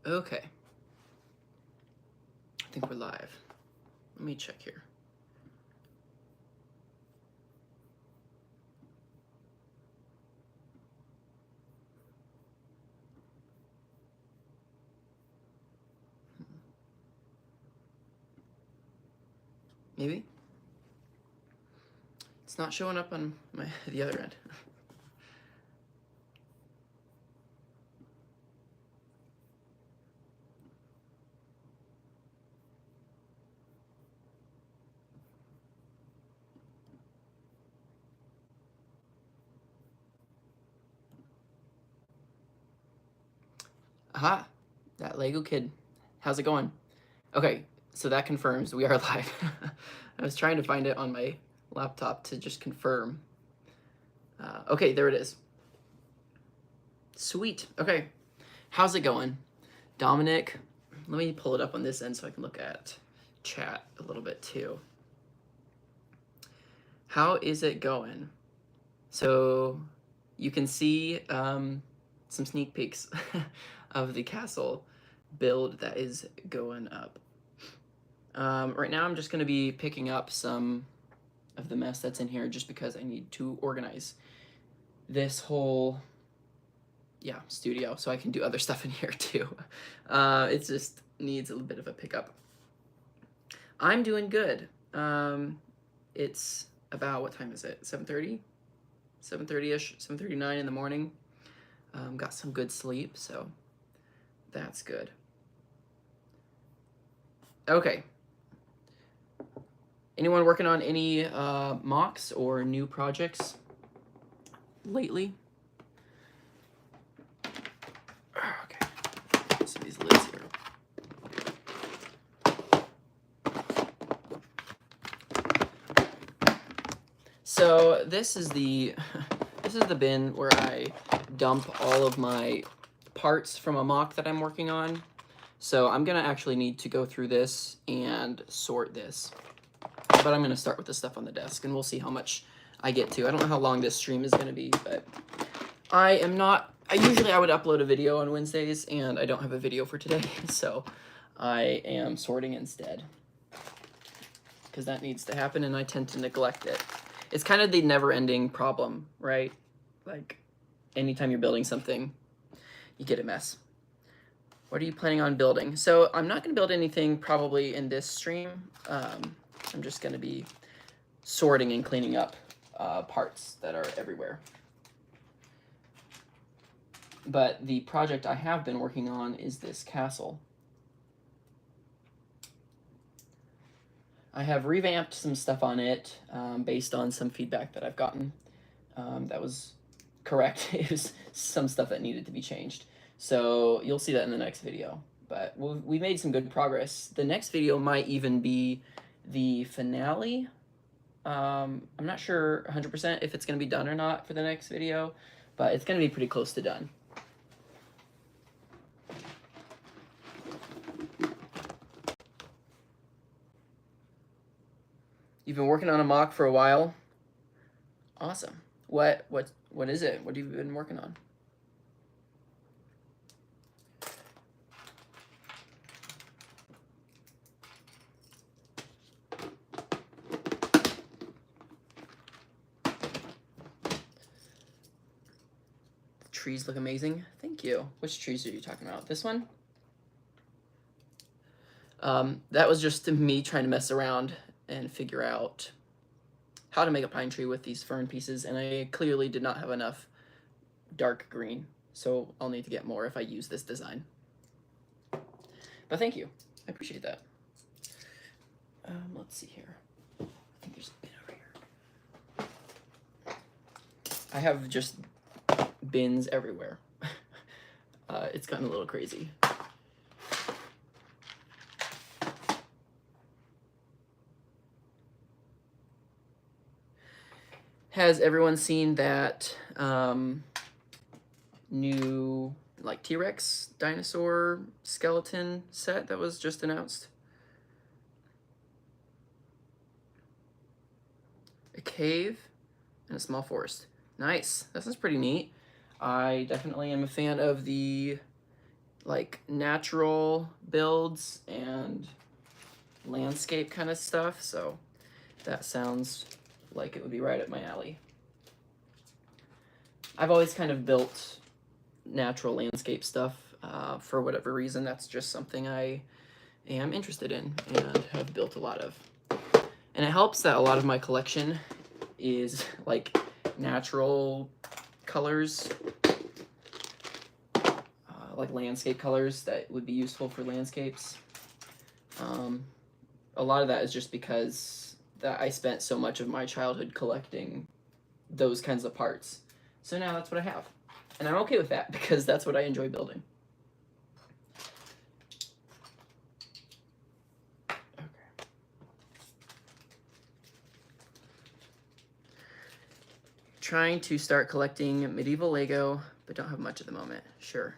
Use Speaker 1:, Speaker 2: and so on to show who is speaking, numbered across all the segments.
Speaker 1: Okay. I think we're live. Let me check here. Maybe? It's not showing up on the other end. Aha! That Lego kid. How's it going? Okay, so that confirms we are live. I was trying to find it on my laptop to just confirm. Okay, there it is. Sweet. Okay. How's it going? Dominic, let me pull it up on this end so I can look at chat a little bit too. How is it going? So you can see some sneak peeks of the castle build that is going up. Right now I'm just going to be picking up some of the mess that's in here just because I need to organize this whole studio so I can do other stuff in here too. It just needs a little bit of a pickup. I'm doing good. It's about, what time is it? 7:30? 7:30ish, 7:39 in the morning. Got some good sleep, so that's good. Okay. Anyone working on any mocks or new projects lately? Okay. So these lids here. So this is the bin where I dump all of my parts from a mock that I'm working on. So I'm gonna actually need to go through this and sort this. But I'm gonna start with the stuff on the desk and we'll see how much I get to. I don't know how long this stream is gonna be, but I would upload a video on Wednesdays and I don't have a video for today, so I am sorting instead. Because that needs to happen and I tend to neglect it. It's kind of the never-ending problem, right? Like, anytime you're building something, you get a mess. What are you planning on building? So I'm not going to build anything probably in this stream. I'm just going to be sorting and cleaning up parts that are everywhere. But the project I have been working on is this castle. I have revamped some stuff on it based on some feedback that I've gotten. That was correct. It was some stuff that needed to be changed. So you'll see that in the next video. But we made some good progress. The next video might even be the finale. I'm not sure 100% if it's going to be done or not for the next video, but it's going to be pretty close to done. You've been working on a mock for a while? Awesome. What is it? What have you been working on? The trees look amazing. Thank you. Which trees are you talking about? This one? That was just me trying to mess around and figure out how to make a pine tree with these fern pieces, and I clearly did not have enough dark green, so I'll need to get more if I use this design. But thank you. I appreciate that. Let's see here. I think there's a bin over here. I have just bins everywhere. It's gotten a little crazy. Has everyone seen that new like T-Rex dinosaur skeleton set that was just announced? A cave and a small forest. Nice. That sounds pretty neat. I definitely am a fan of the like natural builds and landscape kind of stuff, so that sounds like it would be right up my alley. I've always kind of built natural landscape stuff for whatever reason. That's just something I am interested in and have built a lot of. And it helps that a lot of my collection is like natural colors, like landscape colors that would be useful for landscapes. A lot of that is just because that I spent so much of my childhood collecting those kinds of parts. So now that's what I have. And I'm okay with that because that's what I enjoy building. Okay. Trying to start collecting medieval Lego, but don't have much at the moment. Sure.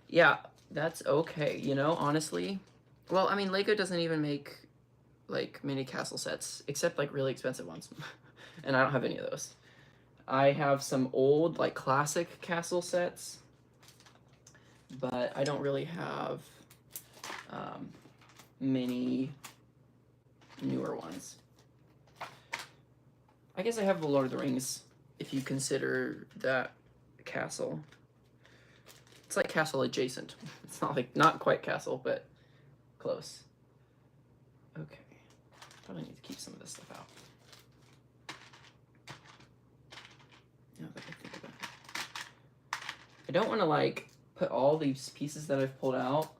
Speaker 1: Yeah, that's okay. You know, honestly, well, I mean, Lego doesn't even make like mini castle sets, except like really expensive ones. And I don't have any of those. I have some old like classic castle sets, but I don't really have many newer ones. I guess I have the Lord of the Rings, if you consider that castle. It's like castle adjacent. It's not like, not quite castle, but close. Okay, probably need to keep some of this stuff out. Now that I think about it. I don't want to like put all these pieces that I've pulled out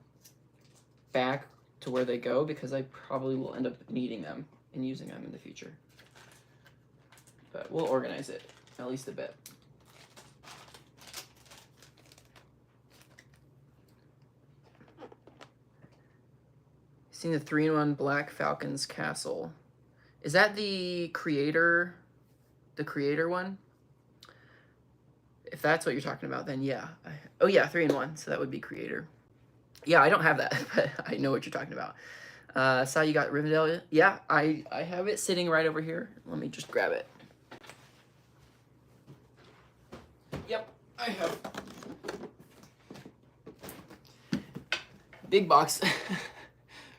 Speaker 1: back to where they go because I probably will end up needing them and using them in the future. But we'll organize it, at least a bit. Seen the 3-in-1 Black Falcon's Castle. Is that the creator one? If that's what you're talking about, then yeah. Oh yeah, 3-in-1, so that would be creator. Yeah, I don't have that, but I know what you're talking about. Saw you got Rivendell. Yeah, I have it sitting right over here. Let me just grab it. Yep, I have. Big box,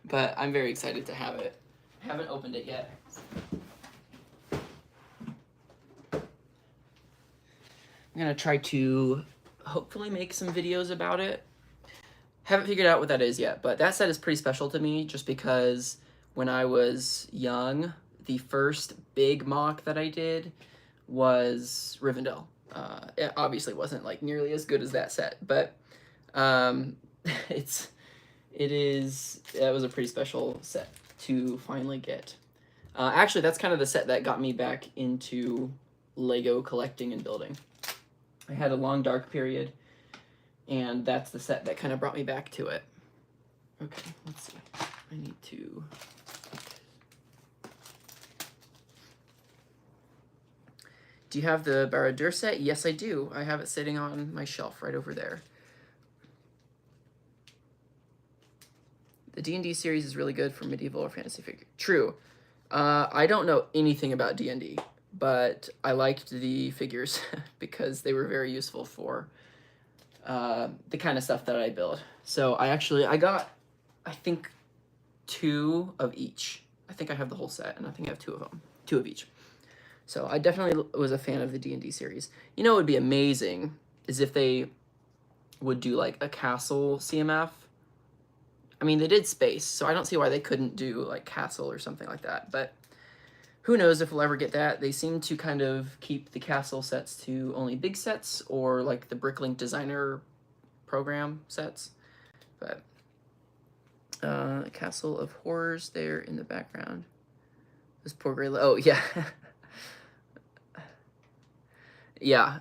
Speaker 1: but I'm very excited to have it. Haven't opened it yet. I'm gonna try to hopefully make some videos about it. Haven't figured out what that is yet, but that set is pretty special to me just because when I was young, the first big MOC that I did was Rivendell. It obviously wasn't like nearly as good as that set, but it was a pretty special set to finally get. Actually, that's kind of the set that got me back into Lego collecting and building. I had a long dark period, and that's the set that kind of brought me back to it. Okay, let's see. I need to... Do you have the Barad-dûr set? Yes, I do. I have it sitting on my shelf right over there. The D&D series is really good for medieval or fantasy figure. True. I don't know anything about D&D, but I liked the figures because they were very useful for the kind of stuff that I build. So I got, I think, 2 of each. I think I have the whole set, and I think I have 2 of them. 2 of each. So I definitely was a fan of the D&D series. You know what would be amazing is if they would do like a castle CMF. I mean, they did space, so I don't see why they couldn't do like castle or something like that. But who knows if we'll ever get that. They seem to kind of keep the castle sets to only big sets or like the Bricklink designer program sets. But Castle of Horrors there in the background. This poor gray, oh yeah. Yeah,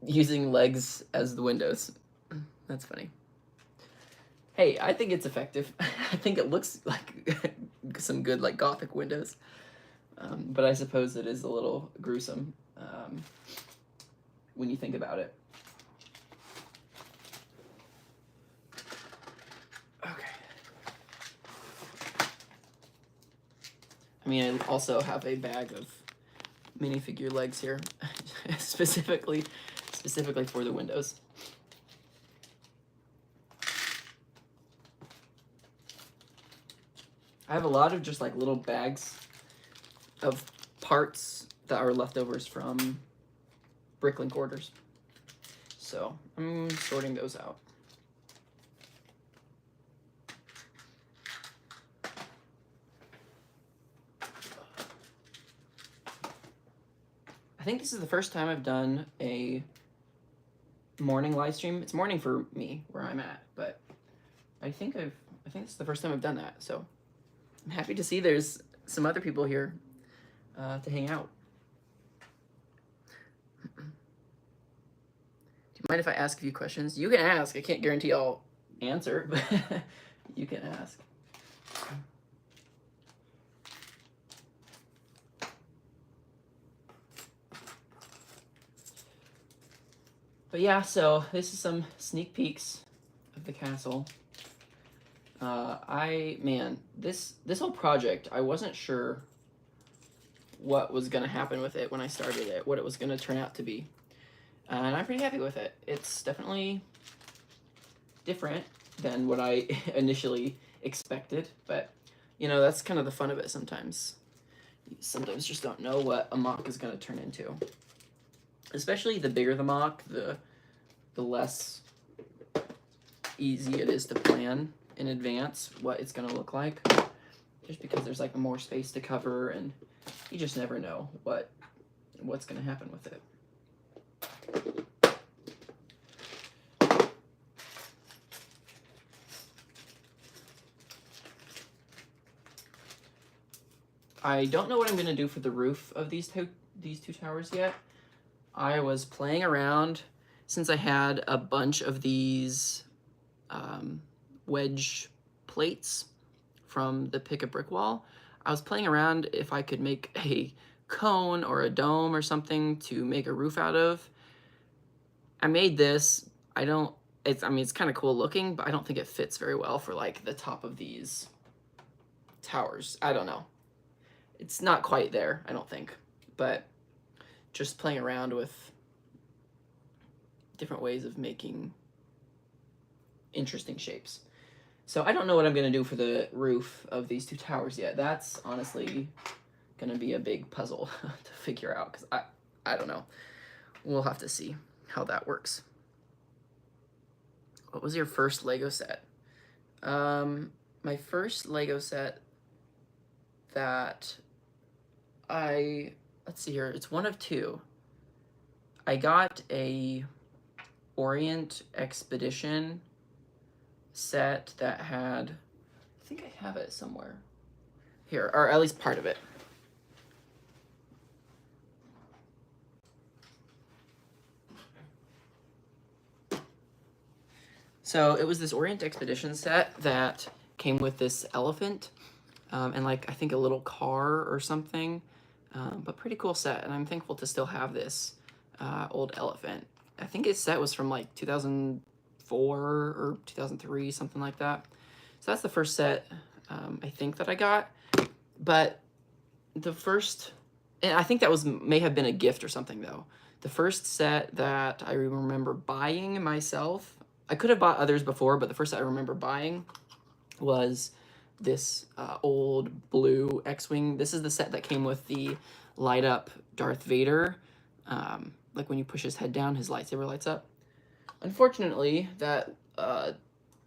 Speaker 1: using legs as the windows. That's funny. Hey, I think it's effective. I think it looks like some good like Gothic windows. But I suppose it is a little gruesome when you think about it. Okay. I mean, I also have a bag of minifigure legs here, specifically for the windows. I have a lot of just like little bags of parts that are leftovers from Bricklink orders. So I'm sorting those out. I think this is the first time I've done a morning live stream. It's morning for me where I'm at, but I think this is the first time I've done that. So I'm happy to see there's some other people here to hang out. Do you mind if I ask a few questions? You can ask. I can't guarantee I'll answer, but you can ask. But yeah, so this is some sneak peeks of the castle. This whole project, I wasn't sure what was gonna happen with it when I started it, what it was gonna turn out to be. And I'm pretty happy with it. It's definitely different than what I initially expected, but you know, that's kind of the fun of it sometimes. You sometimes just don't know what a MOC is gonna turn into. Especially the bigger the MOC, the less easy it is to plan in advance what it's gonna look like. Just because there's like more space to cover, and you just never know what's gonna happen with it. I don't know what I'm gonna do for the roof of these two towers yet. I was playing around since I had a bunch of these wedge plates from the Pick a Brick Wall. I was playing around if I could make a cone or a dome or something to make a roof out of. I made this. It's kind of cool looking, but I don't think it fits very well for like the top of these towers. I don't know. It's not quite there, I don't think, but just playing around with different ways of making interesting shapes. So I don't know what I'm gonna do for the roof of these two towers yet. That's honestly gonna be a big puzzle to figure out, because I don't know. We'll have to see how that works. What was your first Lego set? My first Lego set that let's see here, it's one of two. I got a Orient Expedition set that had, I think I have it somewhere here, or at least part of it. So it was this Orient Expedition set that came with this elephant and like I think a little car or something, but pretty cool set, and I'm thankful to still have this old elephant. I think his set was from like 2004 or 2003, something like that. So that's the first set I think that I got. But the first, and I think that may have been a gift or something though. The first set that I remember buying myself, I could have bought others before, but the first set I remember buying was this old blue X-Wing. This is the set that came with the light up Darth Vader. Like when you push his head down, his lightsaber lights up. Unfortunately, that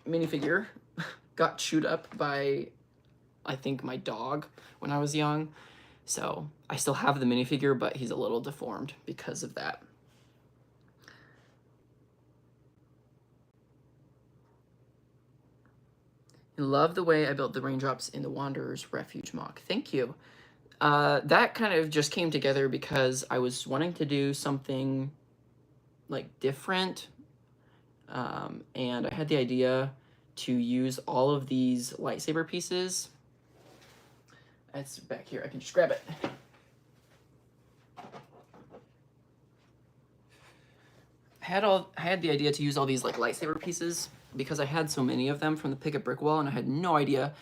Speaker 1: minifigure got chewed up by, I think, my dog when I was young. So I still have the minifigure, but he's a little deformed because of that. I love the way I built the raindrops in the Wanderer's Refuge MOC. Thank you. That kind of just came together because I was wanting to do something like different, and I had the idea to use all of these lightsaber pieces. It's back here, I can just grab it. I had the idea to use all these like lightsaber pieces because I had so many of them from the Pick a Brick Wall, and I had no idea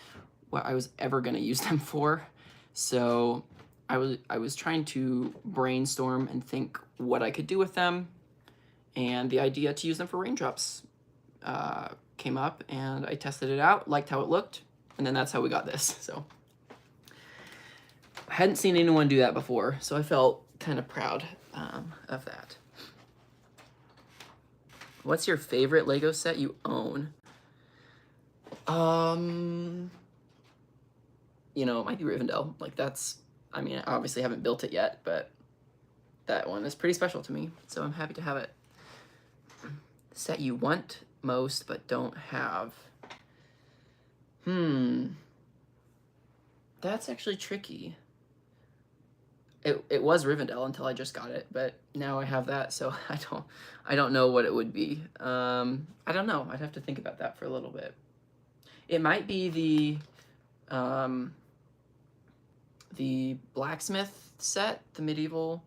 Speaker 1: what I was ever gonna use them for. So I was trying to brainstorm and think what I could do with them, and the idea to use them for raindrops came up, and I tested it out, liked how it looked, And then that's how we got this. So I hadn't seen anyone do that before, so I felt kind of proud of that. What's your favorite Lego set you own? You know, it might be Rivendell. Like that's, I mean, I obviously haven't built it yet, but that one is pretty special to me, so I'm happy to have it. Set you want most but don't have. That's actually tricky. It was Rivendell until I just got it, but now I have that, so I don't know what it would be. I don't know. I'd have to think about that for a little bit. It might be the blacksmith set, the medieval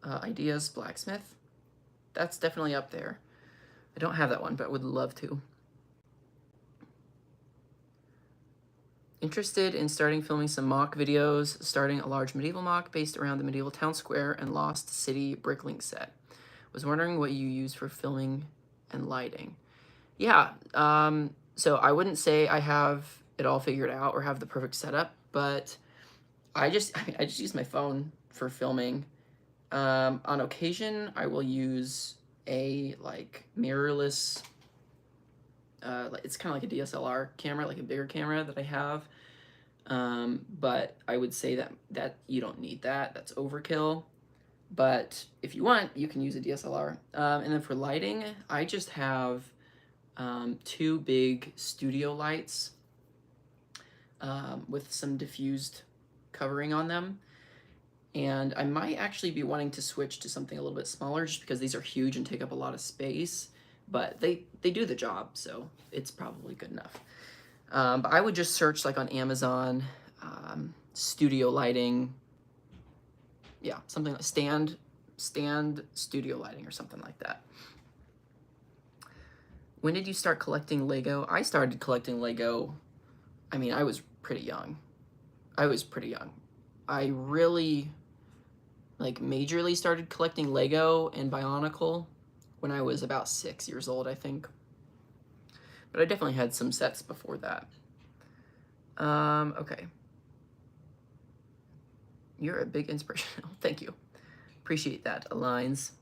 Speaker 1: ideas blacksmith. That's definitely up there. I don't have that one, but would love to. Interested in starting filming some mock videos, starting a large medieval mock based around the medieval town square and Lost City Bricklink set. Was wondering what you use for filming and lighting. Yeah, so I wouldn't say I have it all figured out or have the perfect setup, but I just use my phone for filming. On occasion, I will use a like mirrorless, it's kind of like a DSLR camera, like a bigger camera that I have. But I would say that you don't need that. That's overkill. But if you want, you can use a DSLR. And then for lighting, I just have 2 big studio lights with some diffused covering on them. And I might actually be wanting to switch to something a little bit smaller just because these are huge and take up a lot of space. But they do the job, so it's probably good enough. But I would just search like on Amazon, studio lighting. Yeah, something like stand studio lighting or something like that. When did you start collecting Lego? I started collecting Lego, I mean, I was pretty young. I really, like, majorly started collecting Lego and Bionicle when I was about 6 years old, I think. But I definitely had some sets before that. Okay. You're a big inspiration. Thank you. Appreciate that, Aligns.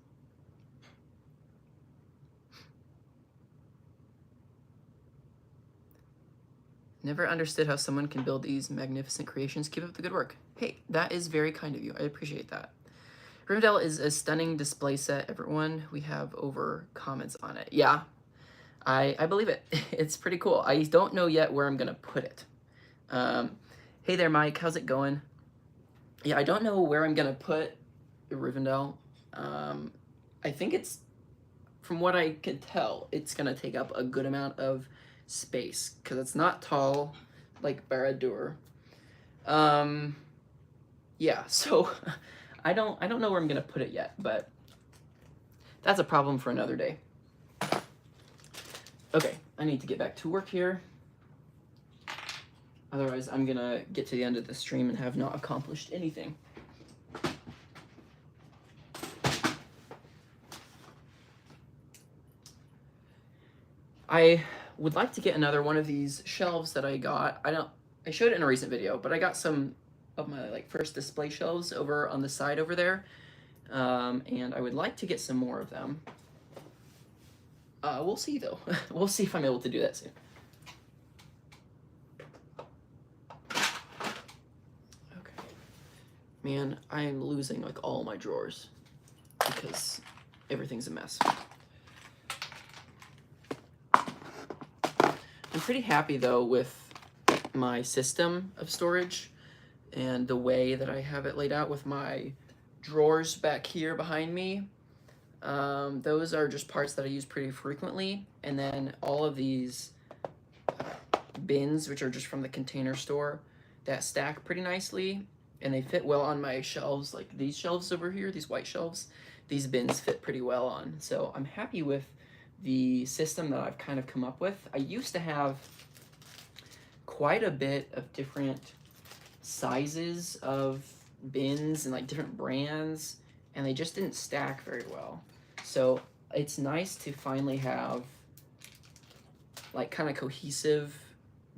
Speaker 1: Never understood how someone can build these magnificent creations. Keep up the good work. Hey, that is very kind of you. I appreciate that. Rivendell is a stunning display set, everyone. We have over comments on it. Yeah, I believe it. It's pretty cool. I don't know yet where I'm going to put it. Hey there, Mike. How's it going? Yeah, I don't know where I'm going to put Rivendell. I think it's, from what I can tell, it's going to take up a good amount of space because it's not tall like Barad-dûr. Yeah, so I don't know where I'm going to put it yet, but that's a problem for another day. Okay, I need to get back to work here. Otherwise, I'm going to get to the end of the stream and have not accomplished anything. I would like to get another one of these shelves that I got. I showed it in a recent video, but I got some of my like first display shelves over on the side over there. And I would like to get some more of them. We'll see though. We'll see if I'm able to do that soon. Okay. Man, I am losing like all my drawers because everything's a mess. I'm pretty happy though with my system of storage and the way that I have it laid out with my drawers back here behind me. Those are just parts that I use pretty frequently. And then all of these bins, which are just from the Container Store, that stack pretty nicely. And they fit well on my shelves, like these shelves over here, these white shelves. These bins fit pretty well on. So I'm happy with the system that I've kind of come up with. I used to have quite a bit of different sizes of bins and like different brands, and they just didn't stack very well. So it's nice to finally have like kind of cohesive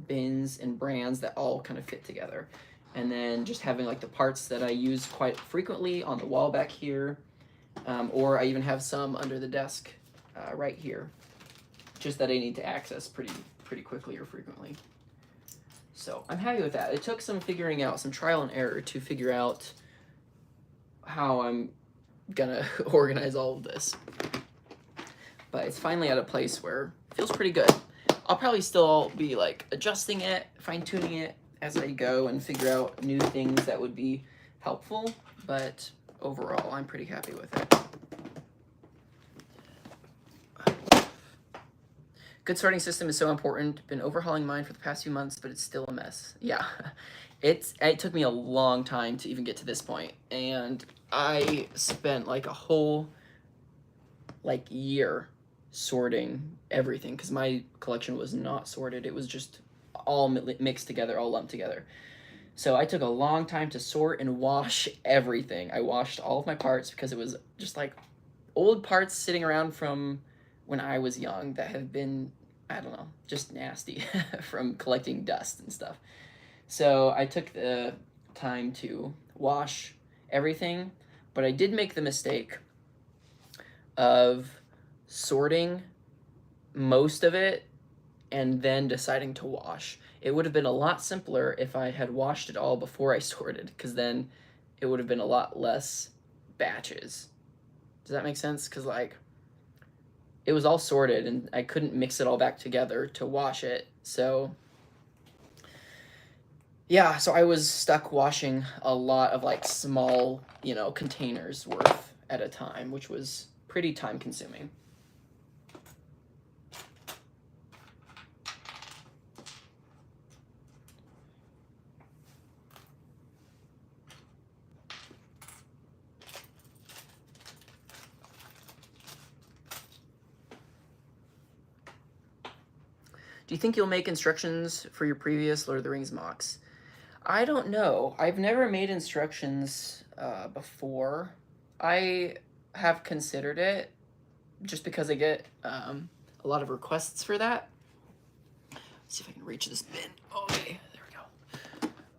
Speaker 1: bins and brands that all kind of fit together. And then just having like the parts that I use quite frequently on the wall back here, or I even have some under the desk right here, just that I need to access pretty quickly or frequently. So I'm happy with that. It took some figuring out, some trial and error to figure out how I'm gonna organize all of this. But it's finally at a place where it feels pretty good. I'll probably still be like adjusting it, fine-tuning it as I go and figure out new things that would be helpful, but overall I'm pretty happy with it. Good sorting system is so important. Been overhauling mine for the past few months, but it's still a mess. Yeah, it took me a long time to even get to this point, and I spent like a whole year sorting everything because my collection was not sorted. It was just all mixed together, all lumped together. So I took a long time to sort and wash everything. I washed all of my parts because it was just like old parts sitting around from when I was young that have been, I don't know, just nasty from collecting dust and stuff. So I took the time to wash everything, but I did make the mistake of sorting most of it and then deciding to wash. It would have been a lot simpler if I had washed it all before I sorted, because then it would have been a lot less batches. Does that make sense? Because like it was all sorted and I couldn't mix it all back together to wash it. So yeah, so I was stuck washing a lot of like small, containers worth at a time, which was pretty time consuming. Do you think you'll make instructions for your previous Lord of the Rings MOCs? I don't know. I've never made instructions before. I have considered it just because I get a lot of requests for that. Let's see if I can reach this bin. Okay, there we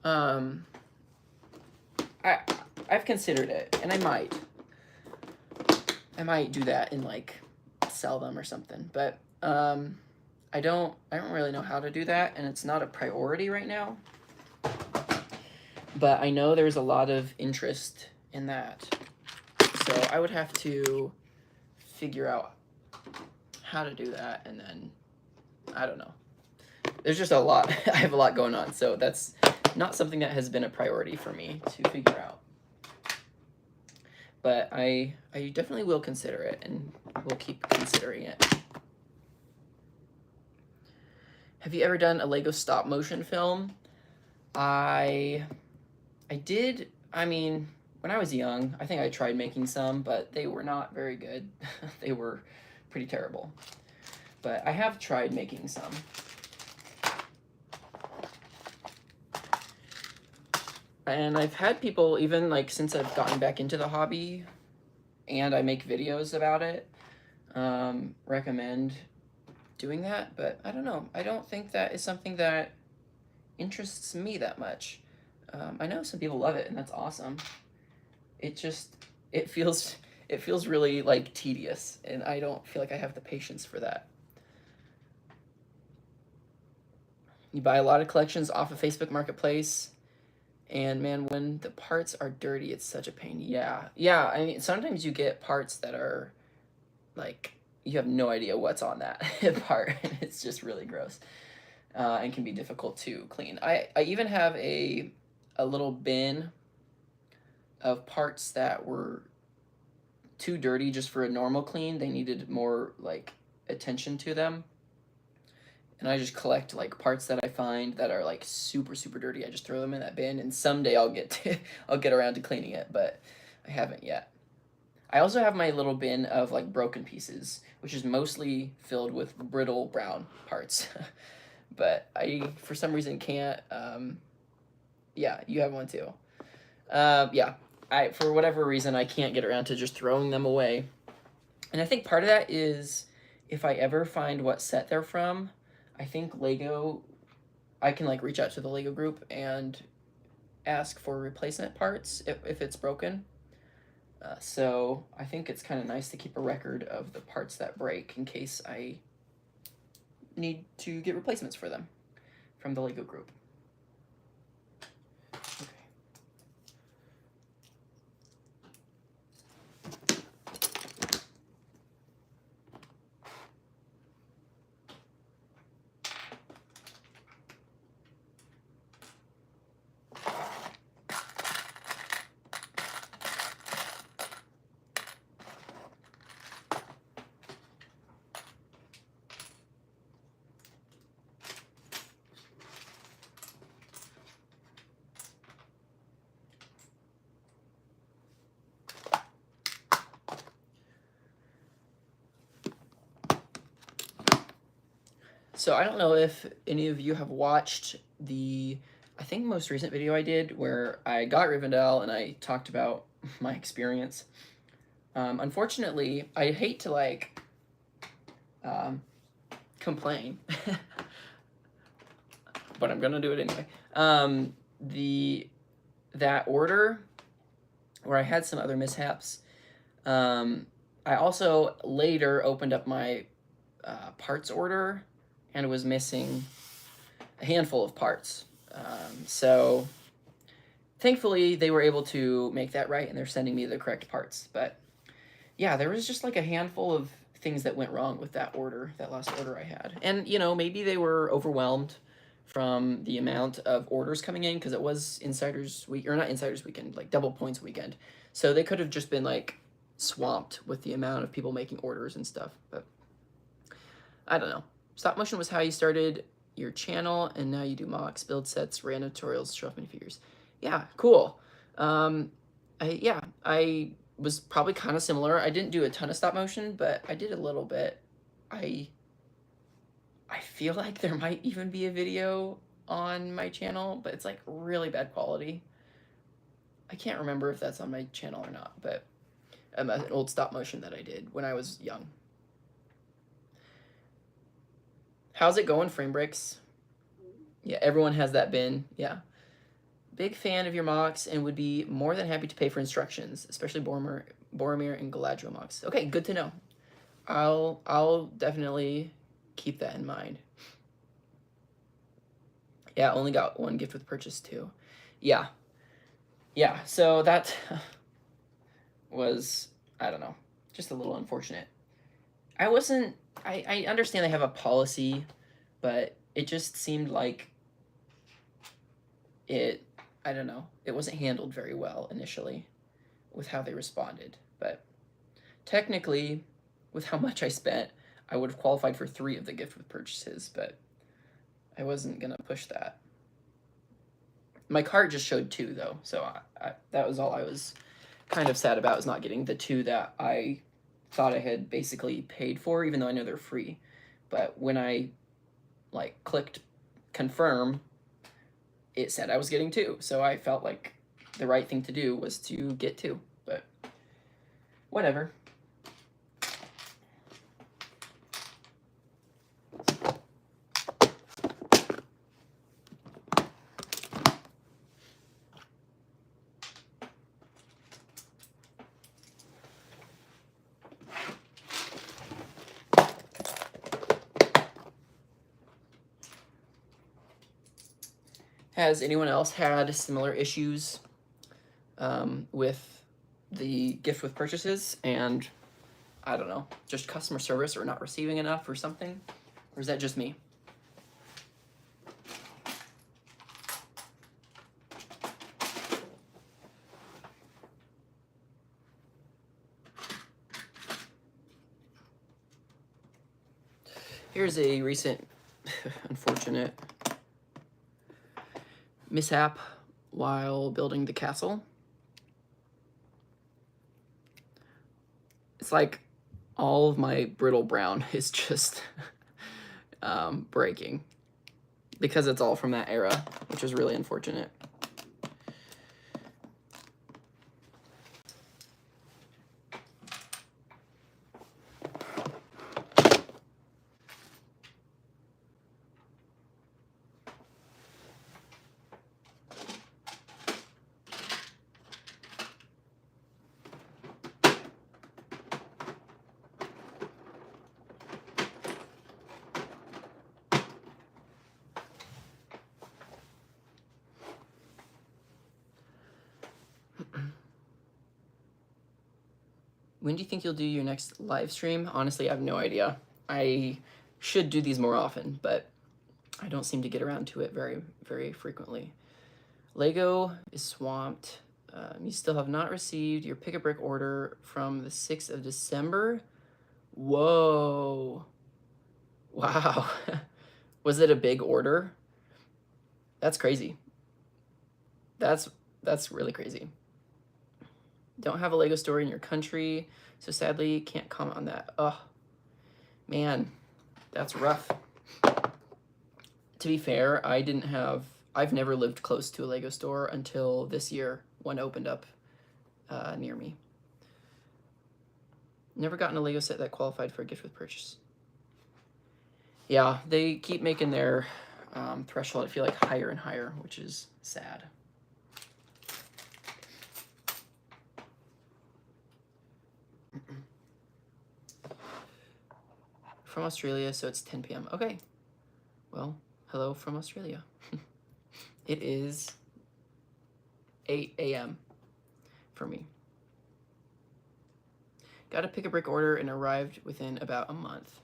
Speaker 1: go. I've considered it, and I might do that and like sell them or something, but I don't really know how to do that, and it's not a priority right now. But I know there's a lot of interest in that. So I would have to figure out how to do that, and then I don't know. There's just a lot. I have a lot going on, so that's not something that has been a priority for me to figure out. But I definitely will consider it, and will keep considering it. Have you ever done a Lego stop motion film? I did. I mean, when I was young, I think I tried making some, but they were not very good. They were pretty terrible. But I have tried making some. And I've had people, even like since I've gotten back into the hobby and I make videos about it, recommend doing that. But I don't know. I don't think that is something that interests me that much. I know some people love it, and that's awesome. It feels really like tedious, and I don't feel like I have the patience for that. You buy a lot of collections off of Facebook Marketplace, and man, when the parts are dirty, it's such a pain. Yeah. I mean, sometimes you get parts that are like you have no idea what's on that part, and it's just really gross, and can be difficult to clean. I even have a little bin of parts that were too dirty just for a normal clean. They needed more like attention to them. And I just collect like parts that I find that are like super dirty. I just throw them in that bin, and someday I'll get around to cleaning it, but I haven't yet. I also have my little bin of like broken pieces, which is mostly filled with brittle brown parts. But I for some reason can't yeah, you have one too. Yeah, for whatever reason I can't get around to just throwing them away. And I think part of that is if I ever find what set they're from, I think Lego I can like reach out to the Lego group and ask for replacement parts if it's broken. So I think it's kind of nice to keep a record of the parts that break in case I need to get replacements for them from the Lego group. Okay. So I don't know if any of you have watched the, I think most recent video I did where I got Rivendell and I talked about my experience. Unfortunately, I hate to like complain, but I'm gonna do it anyway. That order where I had some other mishaps. I also later opened up my parts order and was missing a handful of parts. So thankfully they were able to make that right and they're sending me the correct parts. But yeah, there was just like a handful of things that went wrong with that order, that last order I had. And you know, maybe they were overwhelmed from the amount of orders coming in because it was Insiders Week, or not Insiders Weekend, like Double Points Weekend. So they could have just been like swamped with the amount of people making orders and stuff. But I don't know. Stop motion was how you started your channel, and now you do mocks, build sets, random tutorials, show off minifigures. Yeah, cool. I was probably kind of similar. I didn't do a ton of stop motion, but I did a little bit. I feel like there might even be a video on my channel, but it's like really bad quality. I can't remember if that's on my channel or not, but an old stop motion that I did when I was young. How's it going, Frame Breaks? Yeah, everyone has that bin. Yeah. Big fan of your mocks and would be more than happy to pay for instructions, especially Boromir and Galadriel mocks. Okay, good to know. I'll definitely keep that in mind. Yeah, only got one gift with purchase too. Yeah. Yeah, so that was, I don't know, just a little unfortunate. I understand they have a policy, but it just seemed like I don't know, it wasn't handled very well initially with how they responded. But technically, with how much I spent, I would have qualified for 3 of the gift with purchases, but I wasn't going to push that. My cart just showed 2, though, so that was all I was kind of sad about, was not getting the 2 that I thought I had basically paid for, even though I know they're free. But when I like clicked confirm, it said I was getting 2, so I felt like the right thing to do was to get 2, but whatever. Has anyone else had similar issues with the gift with purchases and, I don't know, just customer service or not receiving enough or something? Or is that just me? Here's a recent unfortunate mishap while building the castle. It's like all of my brittle brown is just breaking because it's all from that era, which is really unfortunate. When do you think you'll do your next live stream? Honestly, I have no idea. I should do these more often, but I don't seem to get around to it very, very frequently. Lego is swamped. You still have not received your Pick-a-Brick order from the 6th of December? Whoa. Wow. Was it a big order? That's crazy. That's really crazy. Don't have a Lego store in your country, so sadly can't comment on that. Oh, man, that's rough. To be fair, I've never lived close to a Lego store until this year, one opened up near me. Never gotten a Lego set that qualified for a gift with purchase. Yeah, they keep making their threshold, I feel like, higher and higher, which is sad. From Australia, so it's 10 p.m. Okay. Well, hello from Australia. It is 8 a.m. for me. Got a Pick-a-Brick order and arrived within about a month.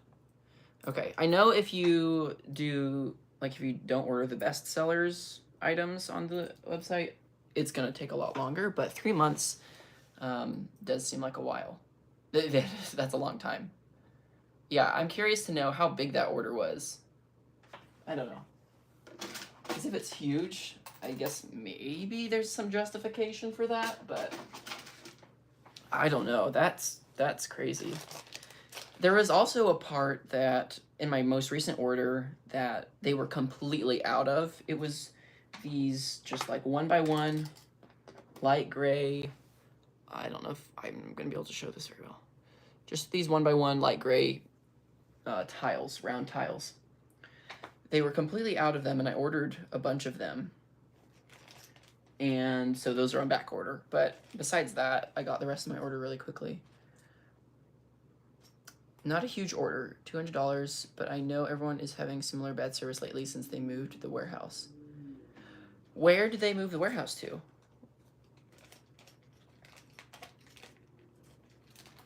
Speaker 1: Okay, I know if you do, like, if you don't order the best sellers items on the website, it's gonna take a lot longer, but 3 months does seem like a while. That's a long time. Yeah, I'm curious to know how big that order was. I don't know. Because if it's huge, I guess maybe there's some justification for that, but I don't know. That's crazy. There was also a part that in my most recent order that they were completely out of. It was these just like 1x1 light gray. I don't know if I'm going to be able to show this very well. Just these 1x1 light gray tiles, round tiles. They were completely out of them, and I ordered a bunch of them. And so those are on back order. But besides that, I got the rest of my order really quickly. Not a huge order, $200, but I know everyone is having similar bad service lately since they moved the warehouse. Where did they move the warehouse to?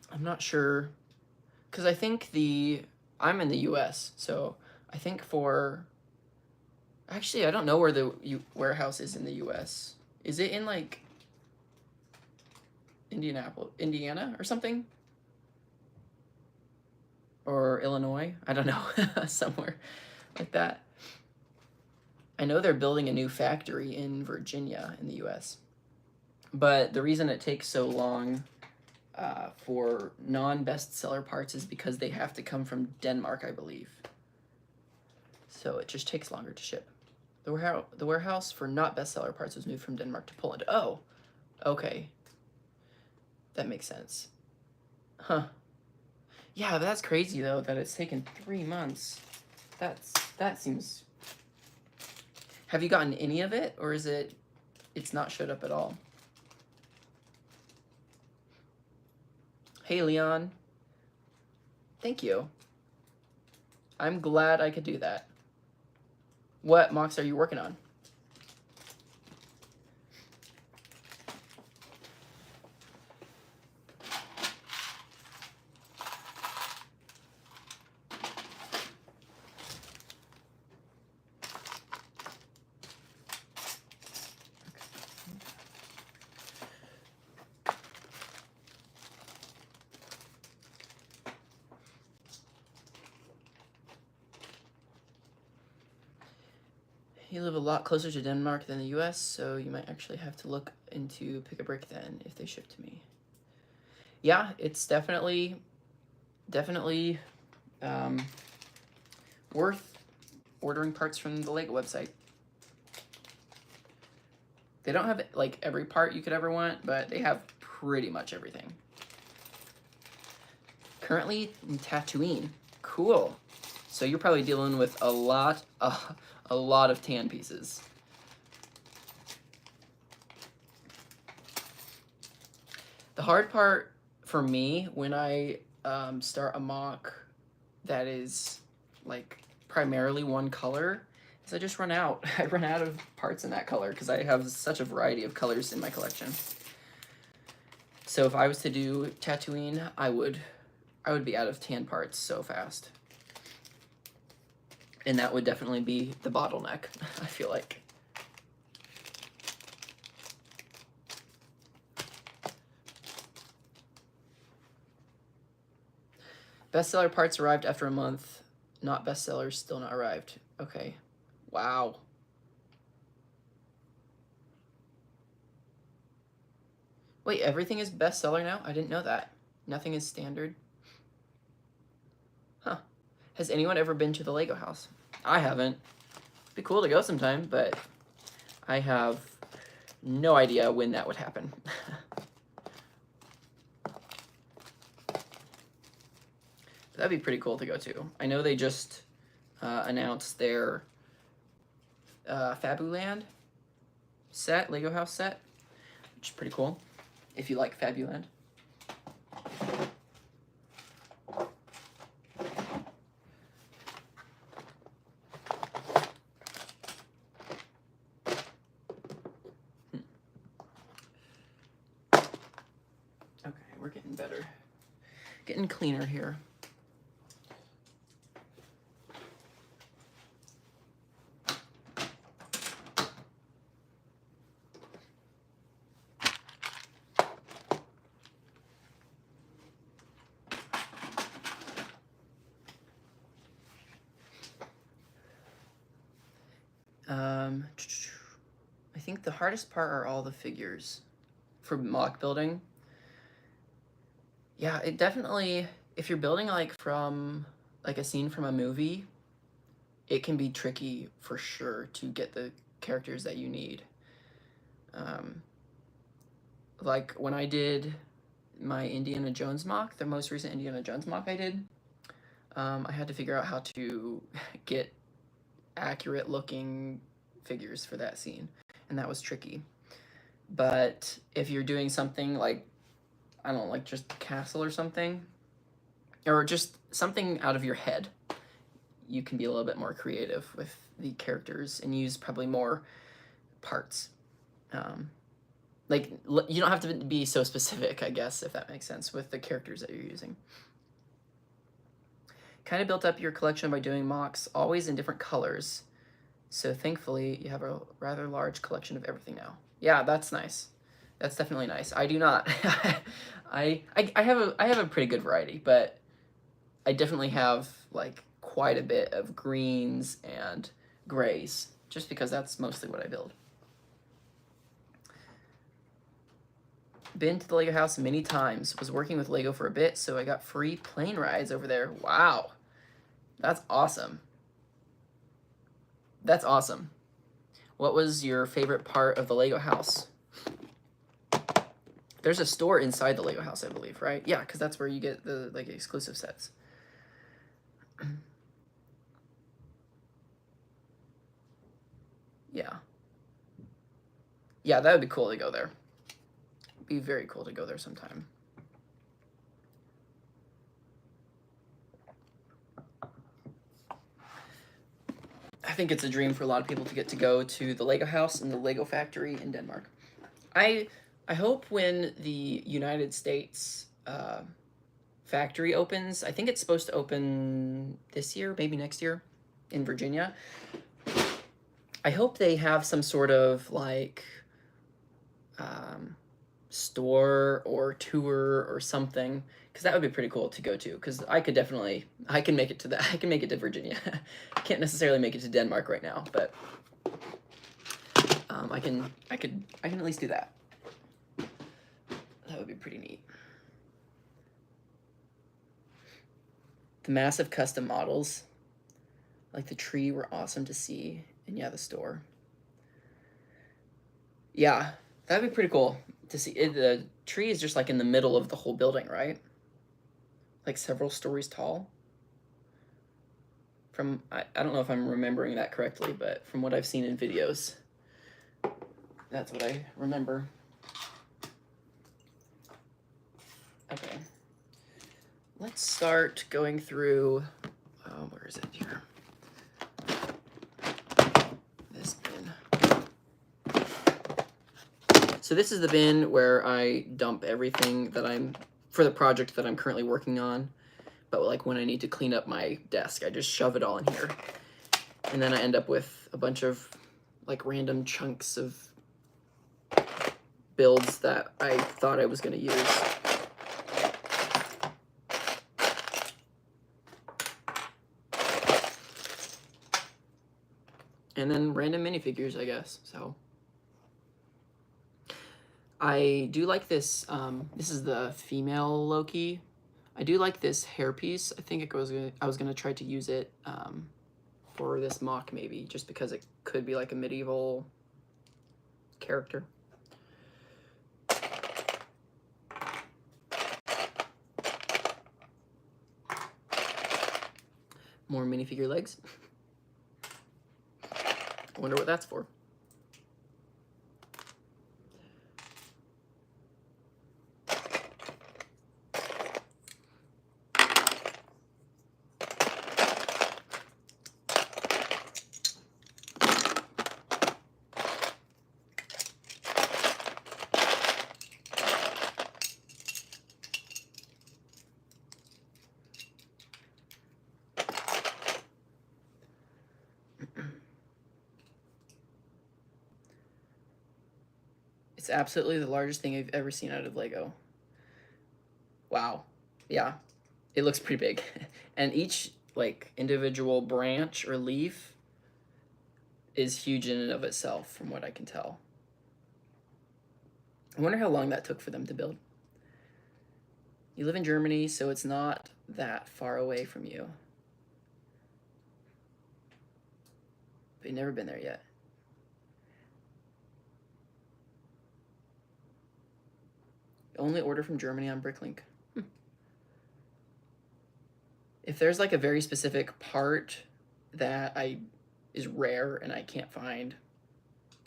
Speaker 1: I'm not sure. Because I think I'm in the US, so I think actually, I don't know where the warehouse is in the US. Is it in, like, Indiana or something? Or Illinois? I don't know. Somewhere like that. I know they're building a new factory in Virginia in the US. But the reason it takes so long for non-bestseller parts is because they have to come from Denmark, I believe. So it just takes longer to ship. The warehouse for not bestseller parts was moved from Denmark to Poland. Oh, okay. That makes sense. Huh. Yeah, but that's crazy though that it's taken 3 months. That seems. Have you gotten any of it, or is it's not showed up at all? Hey, Leon. Thank you. I'm glad I could do that. What mocks are you working on? You live a lot closer to Denmark than the US, so you might actually have to look into Pick-a-Brick then if they ship to me. Yeah, it's definitely worth ordering parts from the Lego website. They don't have like every part you could ever want, but they have pretty much everything. Currently in Tatooine. Cool. So you're probably dealing with a lot of tan pieces. The hard part for me when I start a mock that is like primarily one color is I just run out. I run out of parts in that color because I have such a variety of colors in my collection. So if I was to do Tatooine, I would be out of tan parts so fast. And that would definitely be the bottleneck, I feel like. Bestseller parts arrived after a month. Not bestsellers, still not arrived. Okay. Wow. Wait, everything is bestseller now? I didn't know that. Nothing is standard. Huh. Has anyone ever been to the Lego house? I haven't. It'd be cool to go sometime, but I have no idea when that would happen. That'd be pretty cool to go to. I know they just announced their Fabuland set, Lego house set, which is pretty cool, if you like Fabuland. Okay, we're getting better. Getting cleaner here. I think the hardest part are all the figures for mock building. Yeah, it definitely, if you're building like from like a scene from a movie, it can be tricky for sure to get the characters that you need. Like when I did my Indiana Jones mock, the most recent Indiana Jones mock I did, I had to figure out how to get accurate looking figures for that scene, and that was tricky. But if you're doing something like, I don't know, like just castle or something, or just something out of your head, you can be a little bit more creative with the characters and use probably more parts. Like, you don't have to be so specific, I guess, if that makes sense, with the characters that you're using. Kind of built up your collection by doing mocks, always in different colors. So thankfully, you have a rather large collection of everything now. Yeah, that's nice. That's definitely nice. I do not. I have a pretty good variety, but I definitely have like quite a bit of greens and grays, just because that's mostly what I build. Been to the Lego house many times. Was working with Lego for a bit, so I got free plane rides over there. Wow. That's awesome. That's awesome. What was your favorite part of the Lego house? There's a store inside the Lego house, I believe, right? Yeah, because that's where you get the like exclusive sets. Yeah. Yeah, that would be cool to go there. Be very cool to go there sometime. I think it's a dream for a lot of people to get to go to the Lego house and the Lego factory in Denmark. I hope when the United States factory opens, I think it's supposed to open this year, maybe next year, in Virginia. I hope they have some sort of like store or tour or something, because that would be pretty cool to go to, because I can make it to Virginia. I can't necessarily make it to Denmark right now, but I can at least do that. That would be pretty neat. The massive custom models, like the tree, were awesome to see, and yeah, the store. Yeah, that'd be pretty cool to see. The tree is just like in the middle of the whole building, right? Like several stories tall. I don't know if I'm remembering that correctly, but from what I've seen in videos, that's what I remember. Okay. Let's start going through, where is it here? This bin. So this is the bin where I dump everything that for the project that I'm currently working on. But like when I need to clean up my desk, I just shove it all in here. And then I end up with a bunch of like random chunks of builds that I thought I was going to use. And then random minifigures, I guess. So I do like this. This is the female Loki. I do like this hairpiece. I think I was gonna try to use it for this mock maybe, just because it could be like a medieval character. More minifigure legs. I wonder what that's for. It's absolutely the largest thing I've ever seen out of Lego. Wow. Yeah, it looks pretty big. And each like individual branch or leaf is huge in and of itself from what I can tell. I wonder how long that took for them to build. You live in Germany, so it's not that far away from you. But you've never been there yet. Only order from Germany on Bricklink. If there's like a very specific part that is rare and I can't find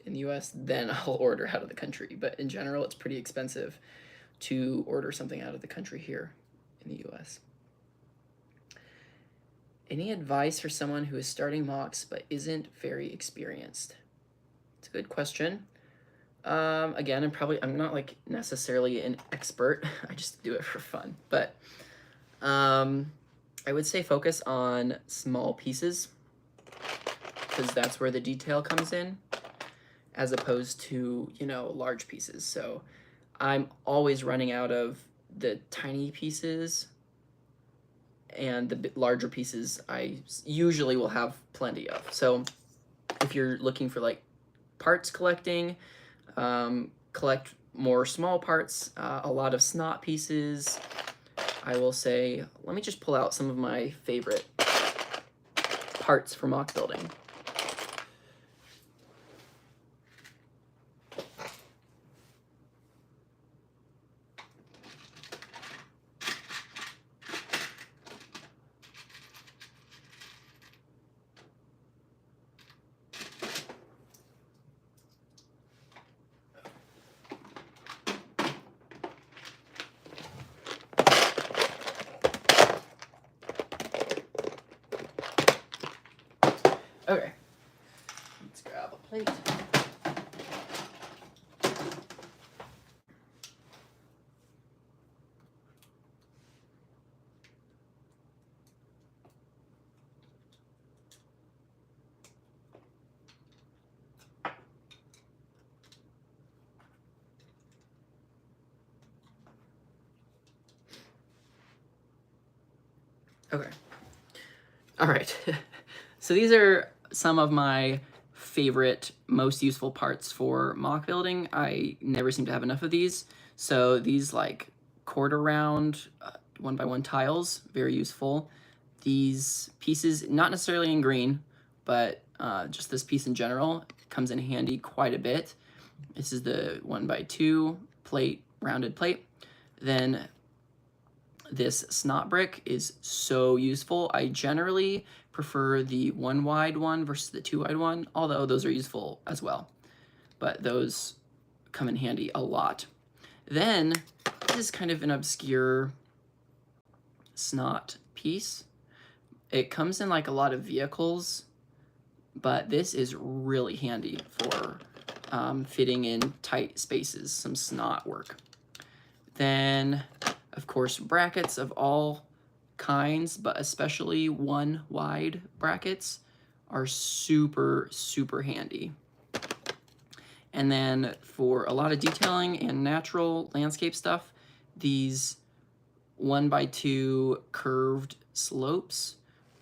Speaker 1: in the US, then I'll order out of the country. But in general, it's pretty expensive to order something out of the country here in the US. Any advice for someone who is starting mocks but isn't very experienced? It's a good question. Again, I'm not like necessarily an expert. I just do it for fun. But I would say focus on small pieces, because that's where the detail comes in, as opposed to, you know, large pieces. So I'm always running out of the tiny pieces, and the larger pieces I usually will have plenty of. So if you're looking for like parts collecting, collect more small parts, a lot of snot pieces. I will say, let me just pull out some of my favorite parts for mock building. Okay, let's grab a plate. Okay. All right. So these are some of my favorite, most useful parts for mock building. I never seem to have enough of these. So these like quarter round 1x1 tiles, very useful. These pieces, not necessarily in green, but just this piece in general comes in handy quite a bit. This is the 1x2 plate, rounded plate. Then this snot brick is so useful. I generally prefer the 1 wide one versus the 2 wide one, although those are useful as well. But those come in handy a lot. Then, this is kind of an obscure snot piece. It comes in like a lot of vehicles, but this is really handy for fitting in tight spaces, some snot work. Then, of course, brackets of all kinds, but especially one wide brackets are super, super handy. And then for a lot of detailing and natural landscape stuff, these 1x2 curved slopes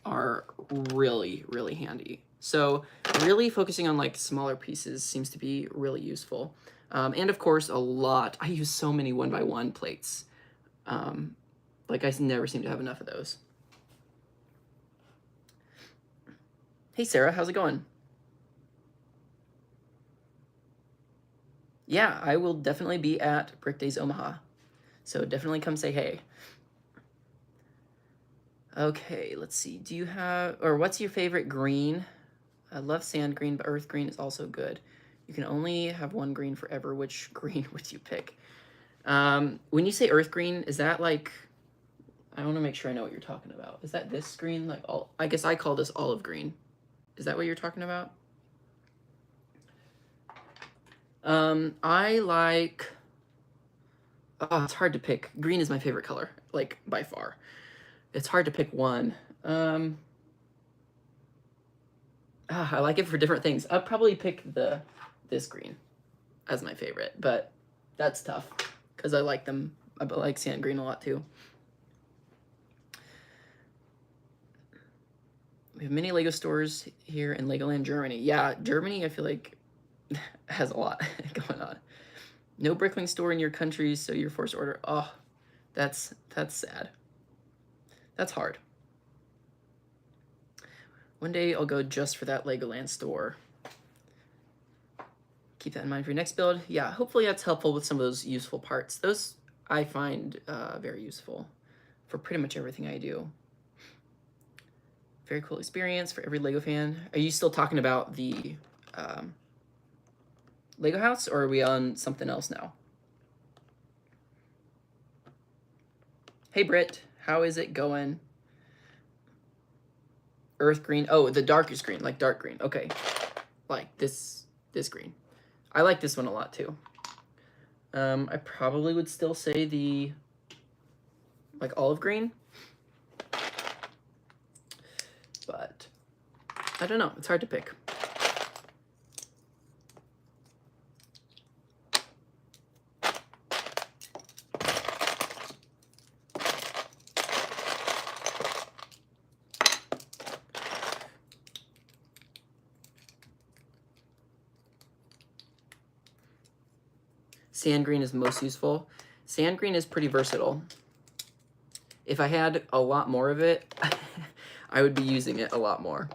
Speaker 1: are really, really handy. So really focusing on like smaller pieces seems to be really useful. And of course, I use so many 1x1 plates. Like I never seem to have enough of those. Hey Sarah, how's it going? Yeah, I will definitely be at Brick Days Omaha. So definitely come say hey. Okay, let's see. Do you have, or what's your favorite green? I love sand green, but earth green is also good. You can only have one green forever. Which green would you pick? When you say earth green, is that like, I want to make sure I know what you're talking about. Is that this green? Like all, I guess I call this olive green. Is that what you're talking about? I like, oh, it's hard to pick. Green is my favorite color, like by far. It's hard to pick one. I like it for different things. I'll probably pick this green as my favorite, but that's tough because I like them. I like sand green a lot too. We have many Lego stores here in Legoland, Germany. Yeah, Germany, I feel like has a lot going on. No Bricklink store in your country, so you're forced to order. Oh, that's sad. That's hard. One day I'll go just for that Legoland store. Keep that in mind for your next build. Yeah, hopefully that's helpful with some of those useful parts. Those I find very useful for pretty much everything I do. Very cool experience for every Lego fan. Are you still talking about the Lego house, or are we on something else now? Hey Britt, how is it going? Earth green. Oh, the darkest green, like dark green. Okay, like this green. I like this one a lot too. I probably would still say the like olive green, but I don't know. It's hard to pick. Sand green is most useful. Sand green is pretty versatile. If I had a lot more of it, I would be using it a lot more.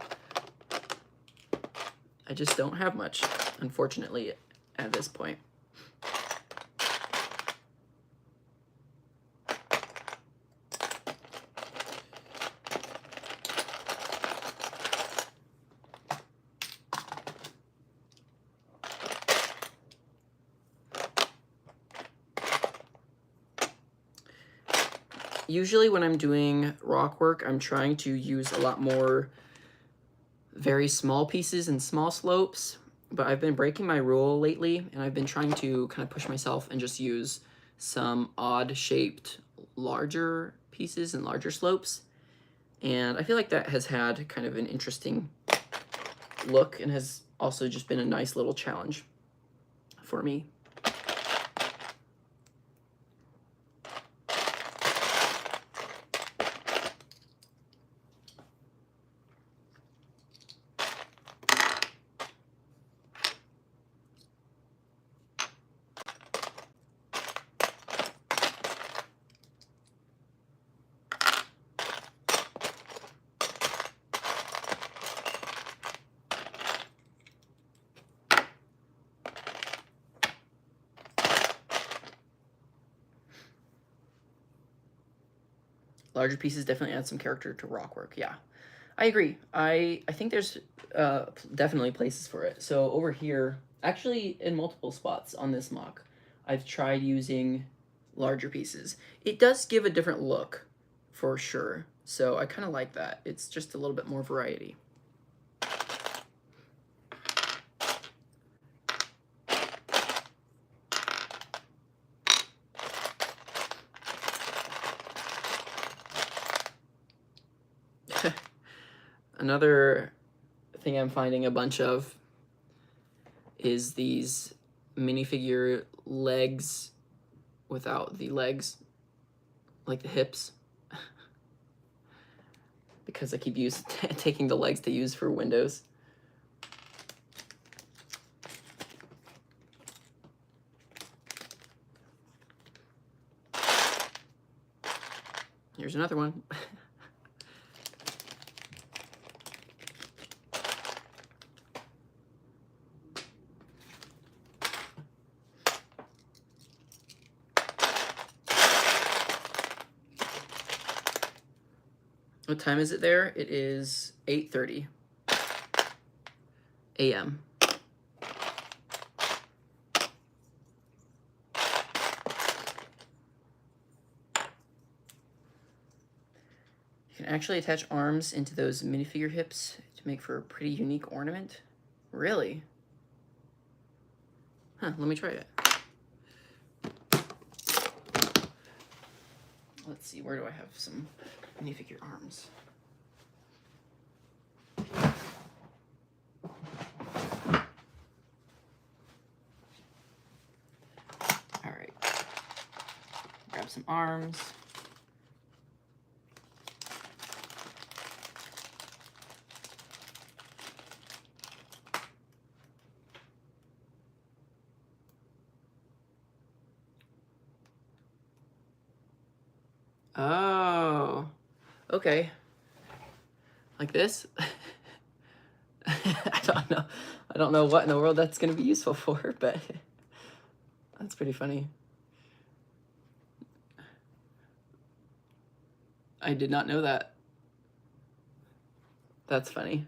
Speaker 1: I just don't have much, unfortunately, at this point. Usually when I'm doing rock work, I'm trying to use a lot more very small pieces and small slopes, but I've been breaking my rule lately, and I've been trying to kind of push myself and just use some odd shaped larger pieces and larger slopes. And I feel like that has had kind of an interesting look and has also just been a nice little challenge for me. Larger pieces definitely add some character to rock work. Yeah, I agree. I think there's definitely places for it. So over here, actually in multiple spots on this MOC, I've tried using larger pieces. It does give a different look for sure. So I kind of like that. It's just a little bit more variety. Another thing I'm finding a bunch of is these minifigure legs without the legs, like the hips, because I keep taking the legs to use for windows. Here's another one. What time is it there? It is 8:30 a.m. You can actually attach arms into those minifigure hips to make for a pretty unique ornament. Really? Huh, let me try it. Let's see, where do I have some minifigure arms? All right. Grab some arms. Oh, okay. Like this? I don't know. I don't know what in the world that's going to be useful for, but that's pretty funny. I did not know that. That's funny.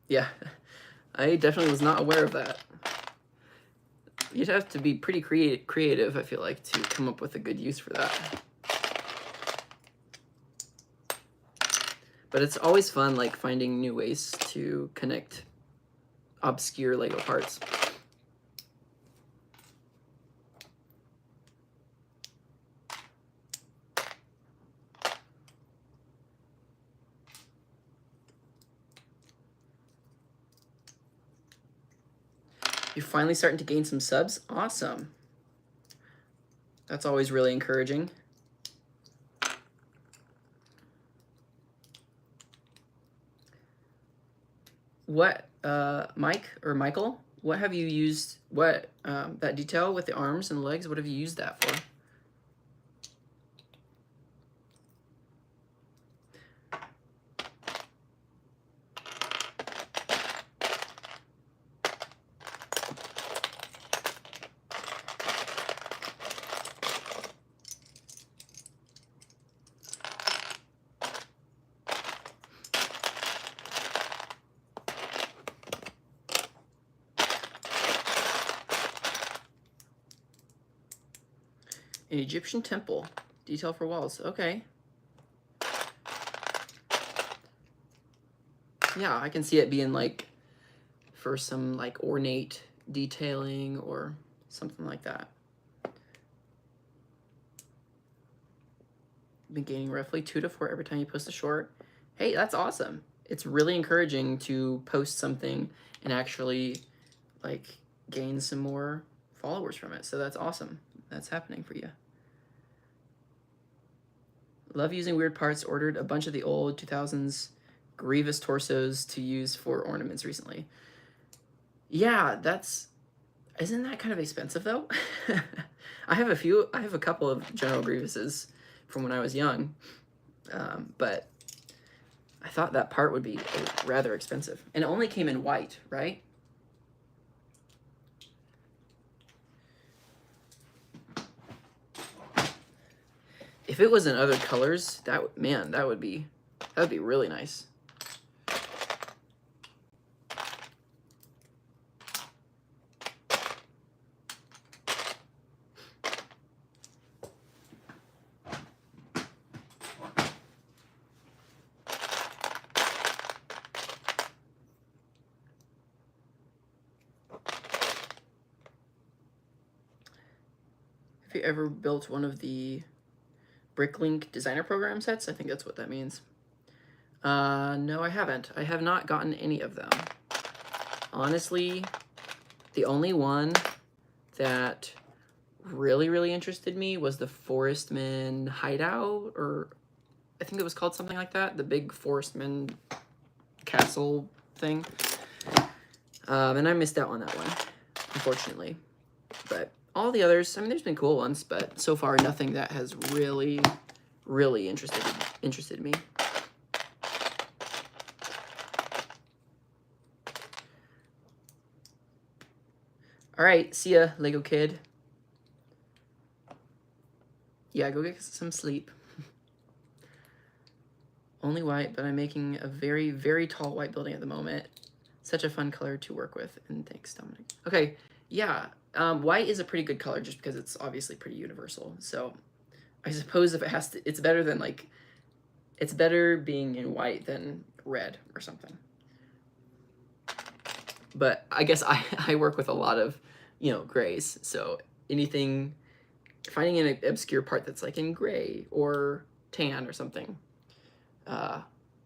Speaker 1: Yeah, I definitely was not aware of that. You'd have to be pretty creative, I feel like, to come up with a good use for that. But it's always fun, like, finding new ways to connect obscure Lego parts. You're finally starting to gain some subs? Awesome. That's always really encouraging. What, Mike or Michael, what have you used, that detail with the arms and legs, what have you used that for? An Egyptian temple. Detail for walls. Okay. Yeah, I can see it being like for some like ornate detailing or something like that. Been gaining roughly 2 to 4 every time you post a short. Hey, that's awesome. It's really encouraging to post something and actually like gain some more followers from it. So that's awesome. That's happening for you. Love using weird parts. Ordered a bunch of the old 2000s Grievous torsos to use for ornaments recently. Yeah, isn't that kind of expensive though? I have a couple of General Grievuses from when I was young, but I thought that part would be rather expensive. And it only came in white, right? If it was in other colors, that would be really nice. Have you ever built one of the Bricklink designer program sets? I think that's what that means. No, I haven't. I have not gotten any of them. Honestly, the only one that really, really interested me was the Forestman Hideout, or I think it was called something like that, the big Forestman castle thing. And I missed out on that one, unfortunately. But all the others, I mean, there's been cool ones, but so far nothing that has really, really interested me. All right, see ya, Lego kid. Yeah, go get some sleep. Only white, but I'm making a very, very tall white building at the moment. Such a fun color to work with. And thanks, Dominic. Okay, yeah, white is a pretty good color just because it's obviously pretty universal. So I suppose if it has to, it's better than like, it's better being in white than red or something. But I guess I work with a lot of, you know, grays. So anything, finding an obscure part that's like in gray or tan or something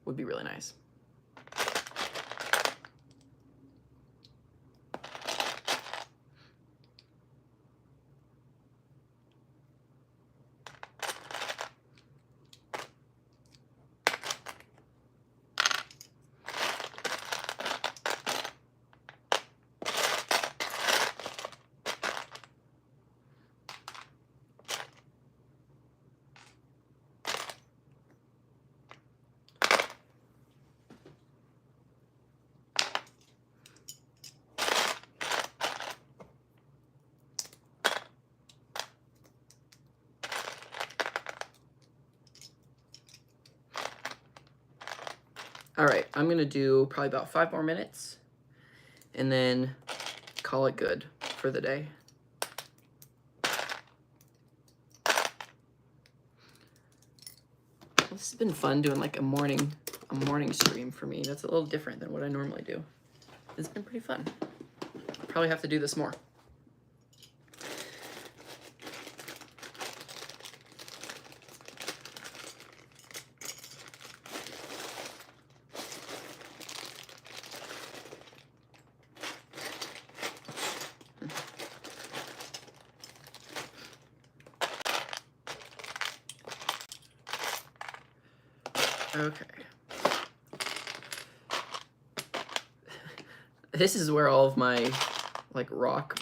Speaker 1: would be really nice. All right, I'm gonna do probably about 5 more minutes and then call it good for the day. This has been fun doing like a morning stream for me. That's a little different than what I normally do. It's been pretty fun. Probably have to do this more. Okay. This is where all of my like rock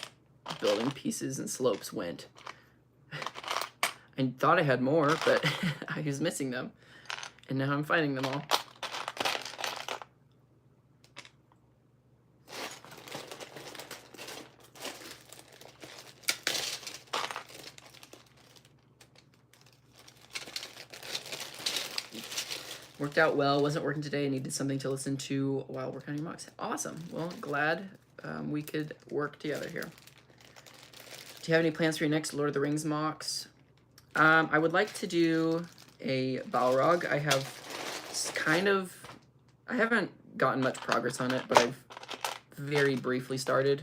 Speaker 1: building pieces and slopes went. I thought I had more, but I was missing them. And now I'm finding them all. Worked out well, wasn't working today, needed something to listen to while working on your mocks. Awesome. Well, glad we could work together here. Do you have any plans for your next Lord of the Rings mocks? I would like to do a Balrog. I have I haven't gotten much progress on it, but I've very briefly started.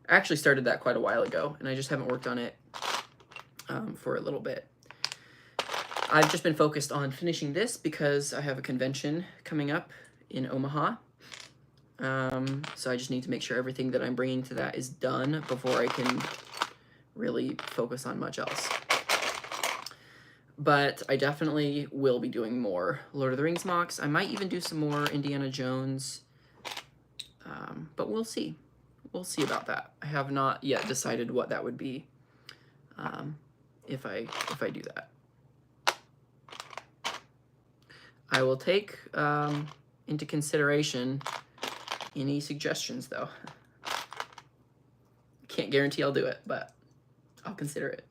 Speaker 1: I actually started that quite a while ago, and I just haven't worked on it for a little bit. I've just been focused on finishing this because I have a convention coming up in Omaha. So I just need to make sure everything that I'm bringing to that is done before I can really focus on much else. But I definitely will be doing more Lord of the Rings mocks. I might even do some more Indiana Jones, but we'll see. We'll see about that. I have not yet decided what that would be if I do that. I will take into consideration any suggestions, though. Can't guarantee I'll do it, but I'll consider it.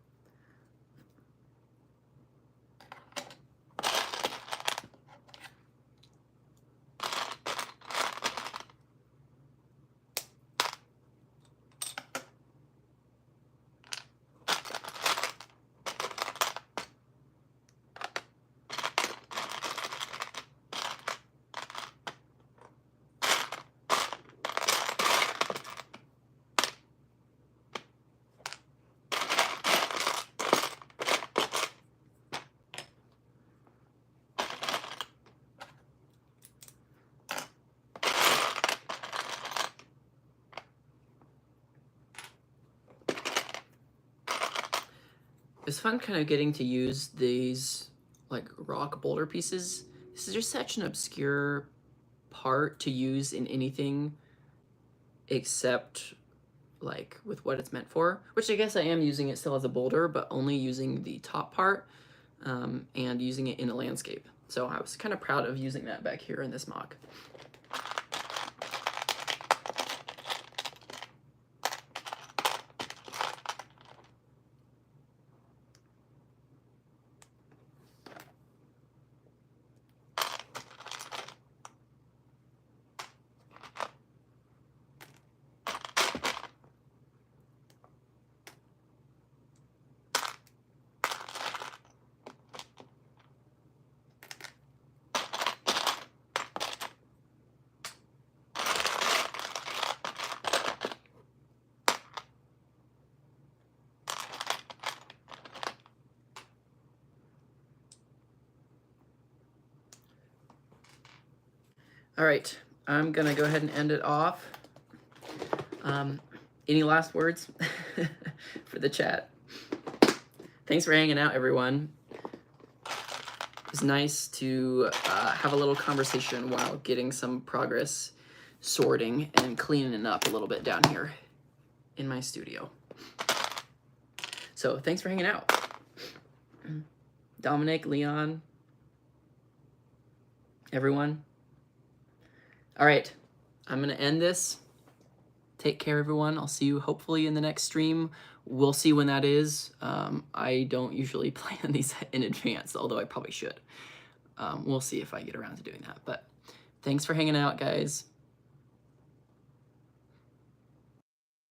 Speaker 1: it's fun kind of getting to use these like rock boulder pieces. This is just such an obscure part to use in anything except like with what it's meant for, which I guess I am using it still as a boulder, but only using the top part and using it in a landscape. So I was kind of proud of using that back here in this MOC. All right, I'm gonna go ahead and end it off. Any last words for the chat? Thanks for hanging out, everyone. It's nice to have a little conversation while getting some progress sorting and cleaning up a little bit down here in my studio. So thanks for hanging out. Dominic, Leon, everyone. All right, I'm gonna end this. Take care, everyone. I'll see you hopefully in the next stream. We'll see when that is. I don't usually plan these in advance, although I probably should. We'll see if I get around to doing that. But thanks for hanging out, guys.